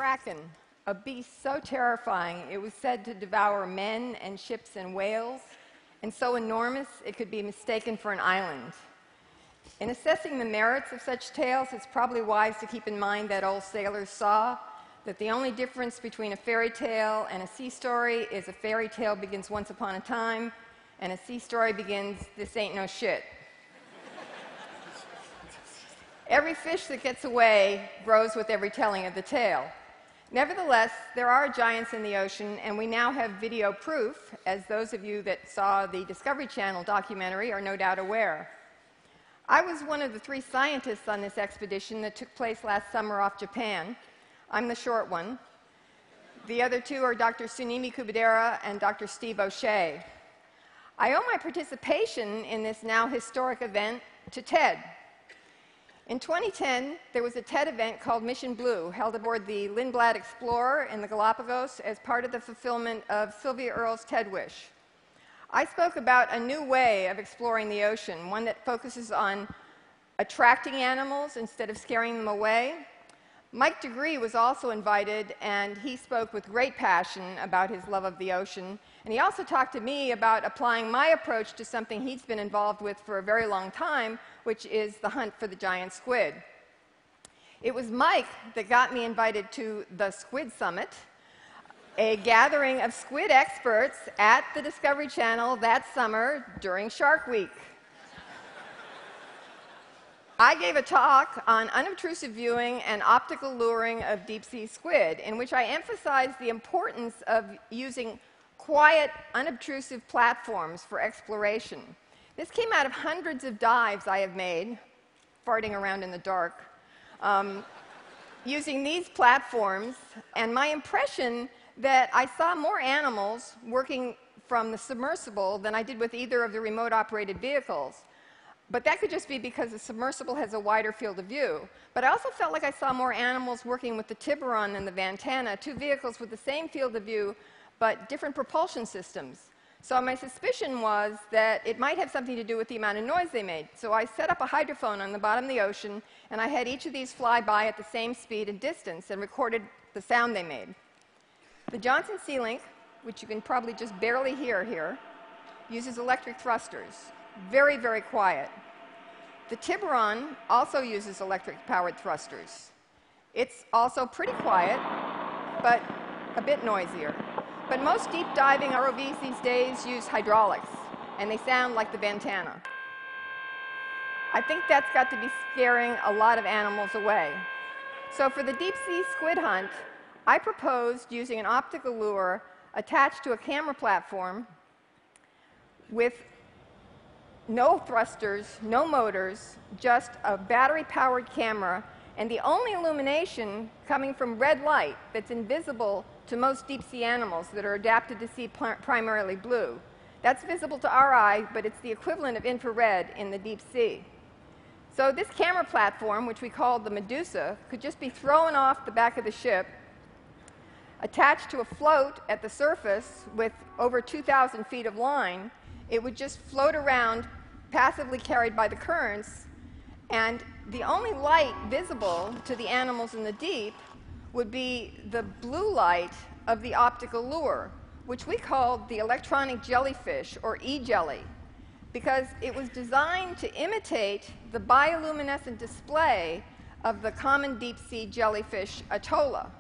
kraken, a beast so terrifying it was said to devour men and ships and whales, and so enormous it could be mistaken for an island. In assessing the merits of such tales, it's probably wise to keep in mind that old sailors saw that the only difference between a fairy tale and a sea story is a fairy tale begins once upon a time, and a sea story begins, this ain't no shit. Every fish that gets away grows with every telling of the tale. Nevertheless, there are giants in the ocean, and we now have video proof, as those of you that saw the Discovery Channel documentary are no doubt aware. I was one of the 3 scientists on this expedition that took place last summer off Japan. I'm the short one. The other 2 are Dr. Tsunemi Kubadera and Dr. Steve O'Shea. I owe my participation in this now historic event to TED. In 2010, there was a TED event called Mission Blue, held aboard the Lindblad Explorer in the Galapagos as part of the fulfillment of Sylvia Earle's TED Wish. I spoke about a new way of exploring the ocean, one that focuses on attracting animals instead of scaring them away. Mike Degree was also invited, and he spoke with great passion about his love of the ocean. And he also talked to me about applying my approach to something he's been involved with for a very long time, which is the hunt for the giant squid. It was Mike that got me invited to the Squid Summit, a gathering of squid experts at the Discovery Channel that summer during Shark Week. I gave a talk on unobtrusive viewing and optical luring of deep-sea squid, in which I emphasized the importance of using quiet, unobtrusive platforms for exploration. This came out of hundreds of dives I have made, farting around in the dark, using these platforms, and my impression that I saw more animals working from the submersible than I did with either of the remote-operated vehicles. But that could just be because the submersible has a wider field of view. But I also felt like I saw more animals working with the Tiburon and the Ventana, 2 vehicles with the same field of view, but different propulsion systems. So my suspicion was that it might have something to do with the amount of noise they made. So I set up a hydrophone on the bottom of the ocean, and I had each of these fly by at the same speed and distance and recorded the sound they made. The Johnson Sea Link, which you can probably just barely hear here, uses electric thrusters. Very, very quiet. The Tiburon also uses electric-powered thrusters. It's also pretty quiet, but a bit noisier. But most deep diving ROVs these days use hydraulics, and they sound like the Ventana. I think that's got to be scaring a lot of animals away. So for the deep-sea squid hunt, I proposed using an optical lure attached to a camera platform with no thrusters, no motors, just a battery-powered camera, and the only illumination coming from red light that's invisible to most deep-sea animals that are adapted to see primarily blue. That's visible to our eye, but it's the equivalent of infrared in the deep sea. So this camera platform, which we called the Medusa, could just be thrown off the back of the ship, attached to a float at the surface with over 2,000 feet of line. It would just float around, passively carried by the currents, and the only light visible to the animals in the deep would be the blue light of the optical lure, which we called the electronic jellyfish, or e-jelly, because it was designed to imitate the bioluminescent display of the common deep-sea jellyfish Atolla.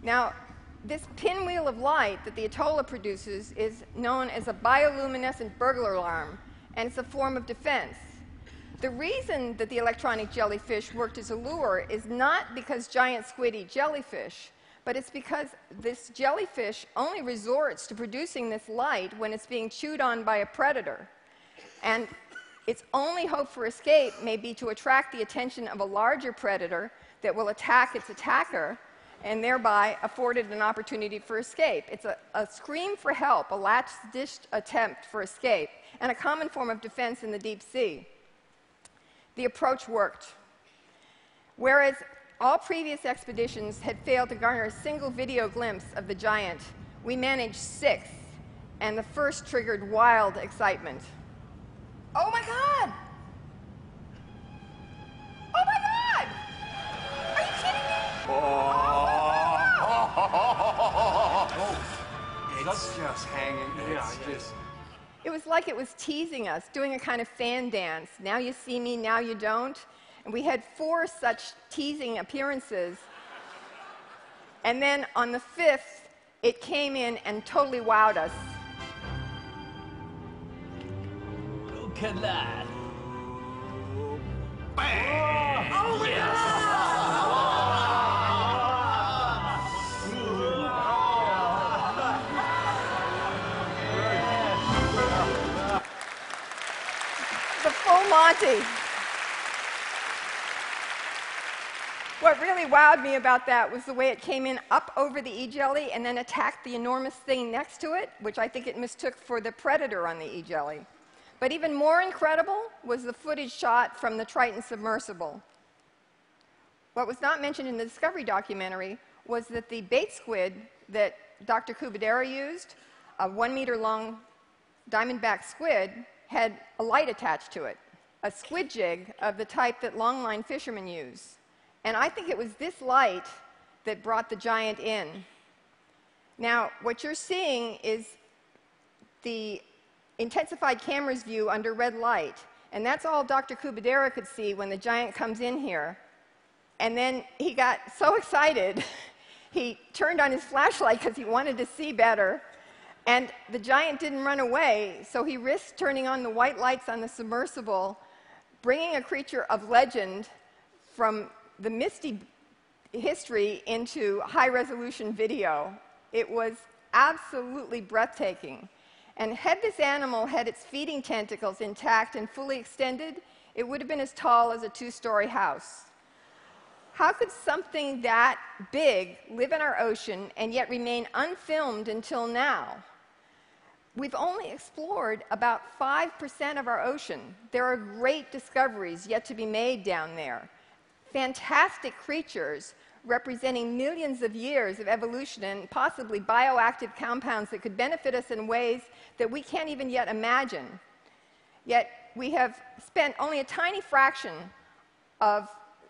Now, this pinwheel of light that the Atolla produces is known as a bioluminescent burglar alarm, and it's a form of defense. The reason that the electronic jellyfish worked as a lure is not because giant squid eat jellyfish, but it's because this jellyfish only resorts to producing this light when it's being chewed on by a predator. And its only hope for escape may be to attract the attention of a larger predator that will attack its attacker, and thereby afford it an opportunity for escape. It's a scream for help, a last-ditch attempt for escape, and a common form of defense in the deep sea. The approach worked. Whereas all previous expeditions had failed to garner a single video glimpse of the giant, we managed 6, and the first triggered wild excitement. Oh my God! Oh my God! Are you kidding me? Oh my God! It's just hanging. It's just... It was like it was teasing us, doing a kind of fan dance. Now you see me, now you don't. And we had 4 such teasing appearances. And then on the 5th, it came in and totally wowed us. Look at that. Bang! Oh, yes! The full Monty. What really wowed me about that was the way it came in up over the E-jelly and then attacked the enormous thing next to it, which I think it mistook for the predator on the E-jelly. But even more incredible was the footage shot from the Triton submersible. What was not mentioned in the Discovery documentary was that the bait squid that Dr. Kubadera used, a 1-meter-long diamondback squid, had a light attached to it, a squid jig of the type that longline fishermen use. And I think it was this light that brought the giant in. Now, what you're seeing is the intensified camera's view under red light. And that's all Dr. Kubadera could see when the giant comes in here. And then he got so excited, he turned on his flashlight because he wanted to see better. And the giant didn't run away, so he risked turning on the white lights on the submersible, bringing a creature of legend from the misty history into high-resolution video. It was absolutely breathtaking. And had this animal had its feeding tentacles intact and fully extended, it would have been as tall as a 2-story house. How could something that big live in our ocean and yet remain unfilmed until now? We've only explored about 5% of our ocean. There are great discoveries yet to be made down there. Fantastic creatures representing millions of years of evolution and possibly bioactive compounds that could benefit us in ways that we can't even yet imagine. Yet we have spent only a tiny fraction of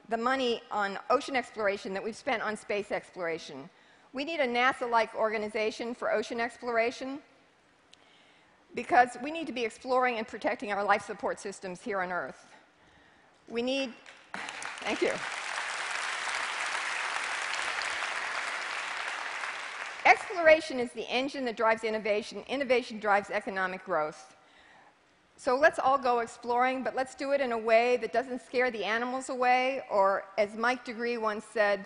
the money on ocean exploration that we've spent on space exploration. We need a NASA-like organization for ocean exploration because we need to be exploring and protecting our life support systems here on Earth. We need... Thank you. Exploration is the engine that drives innovation. Innovation drives economic growth. So let's all go exploring, but let's do it in a way that doesn't scare the animals away, or as Mike Degree once said,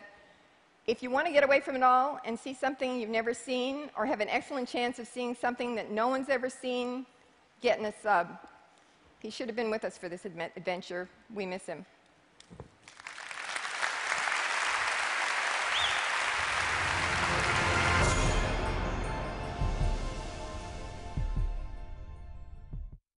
if you want to get away from it all and see something you've never seen, or have an excellent chance of seeing something that no one's ever seen, get in a sub. He should have been with us for this adventure. We miss him.